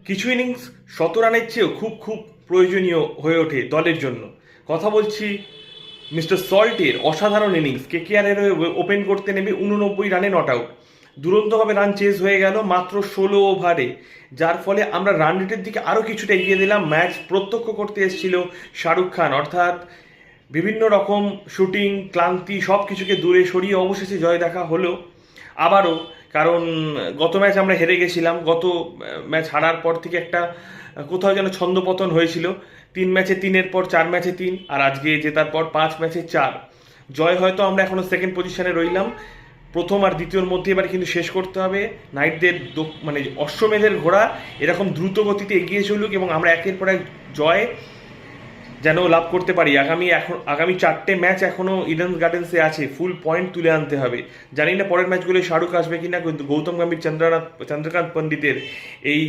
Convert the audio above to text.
কিছু ইনিংস ১৭ রানের চেয়েও খুব খুব প্রয়োজনীয় হয়ে ওঠে দলের জন্য। কথা বলছি মিস্টার সল্টের অসাধারণ ইনিংস। কেকেআরের হয়ে ওপেন করতে নেমে ৮৯ রানে নট আউট, দুরন্তভাবে রান চেজ হয়ে গেল মাত্র ১৬ ওভারে, যার ফলে আমরা রান রেটের দিকে আরও কিছুটা এগিয়ে দিলাম। ম্যাচ প্রত্যক্ষ করতে এসেছিল শাহরুখ খান, অর্থাৎ বিভিন্ন রকম শুটিং ক্লান্তি সব কিছুকে দূরে সরিয়ে অবশেষে জয় দেখা হলো আবারও। কারণ গত ম্যাচ আমরা হেরে গেছিলাম, গত ম্যাচ হারার পর থেকে একটা কোথাও যেন ছন্দপতন হয়েছিল। ৩ ম্যাচে ৩-এর পর ৪ ম্যাচে ৩, আর আজকে জেতার পর ৫ ম্যাচে ৪ জয়। হয়তো আমরা এখনো সেকেন্ড পজিশনে রইলাম, প্রথম আর দ্বিতীয়র মধ্যে এবার কিন্তু শেষ করতে হবে। নাইটদের মানে অশ্বমেধের ঘোড়া এরকম দ্রুত গতিতে এগিয়ে চলুক এবং আমরা একের পর এক জয় যেন লাভ করতে পারি। আগামী 4টে ম্যাচ এখনো ইডেন গার্ডেন্সে আছে, ফুল পয়েন্ট তুলে আনতে হবে। জানি না পরের ম্যাচগুলো শাহরুখ আসবে কিনা, কিন্তু গৌতম গম্ভীর চন্দ্রকান্ত পণ্ডিতের এই